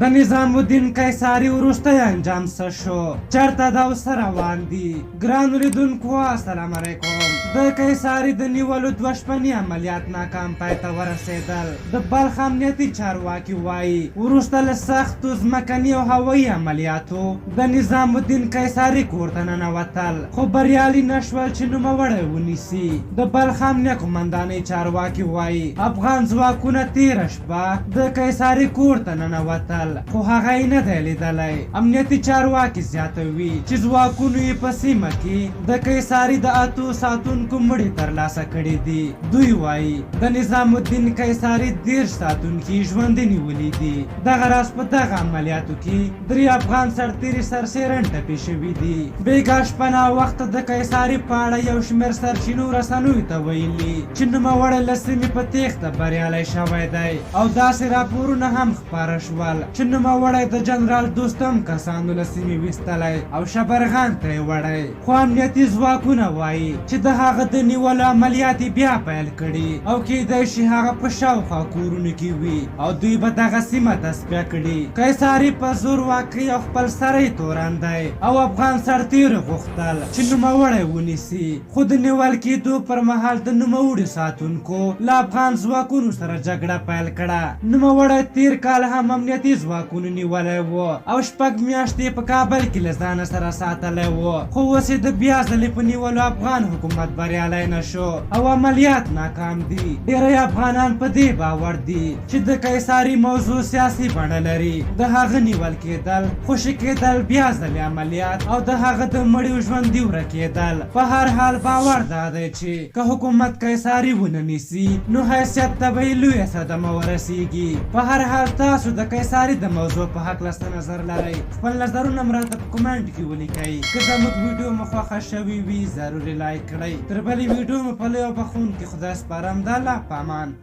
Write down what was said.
د نظام الدین قیصاري وروستی انجام څه شو؟ چېرته دا اوس روان دي؟ ګرانو لیدونکو السلام علیکم. د قیصاري د نیولو 2 شپني عملیات ناکام پای ته ورسېدل. د بلخ امنیتي چارواکي وایي وروسته له سختو ځمکني او هوایي عملیاتو د نظام الدین قیصاري کور ته ننوتل، خو بریالي نه شول چې نوموړی ونیسي. د بلخ امنیه قمندانۍ چارواکي وایي افغان ځواکونه تېره شپه د قیصاري کور ته ننوتل، خو هغه یې نه دی لیدلی. امنیتي چارواکي زیاتوي چې ځواکونو یې په سیمه کې د قیصاري د 8 ساتونکو مړي ترلاسه کړي دي. دوی وایي د نظام الدین قیصاري 13 ساتونکي ژوندي نیولي دي. دغه راز په دغه عملیاتو کې 3 افغان سرتېري سرشیرن ټپي شوي دي. بېګا شپه ناوخته د قیصاري په اړه یو شمېر سرچینو رسنیو ته ویلي چې نوموړی له سیمې په تېښته بریالی شوی دی، او داسې راپورونه هم خپاره شول چې نوموړی د جنرال دوستم کسانو له سیمې ویستلی او شبرغان ته یې وړی. خو امنیتي ځواکونه وایي چې د هغه د نیولو عملیات بیا پیل کړي او کیدای شي هغه په شاوخوا کورونو کې وي او دوی به دغه سیمه تصفیه کړي. قیصاري په زور واقعي او خپل سری تورن دی او افغان سرتېرو غوښتل چې نوموړی ونیسي، خو د نیول کېدو پر مهال د نوموړي ساتونکو له افغان ځواکونو سره جګړه پیل کړه. نوموړی تېر کال هم امنیتي ځواکونو نیولی و او 6 میاشتې په کابل کې له ځانه سره ساتلی و، خو اوس یې د بیا ځلې په نیولو افغان حکومت بریالی نه شو او عملیات ناکام دي. ډېری افغانان په دې باور دي چې د قیصاري موضوع سیاسي بڼه لري. د هغه نیول کېدل، خوشي کېدل، بیا ځلې عملیات او د هغه د مړیو ژوندي ورکېدل. په هر حال باور دا دی چې که حکومت قیصاري ونه نیسي نو حیثیت ته به یې لویه صدمه ورسیږي. په هر حال تاسو د قیصاري د موضوع په هکله څه نظر لرئ؟ خپل نظرونه هم راته په کمنټ کې ولیکئ. که زموږ ویډیو مو خوښه شوې وي ضروري لایک کړئ. تر بلې ویډیو مو په لوی او بخښونکي خدای سپارم. د الله په امان.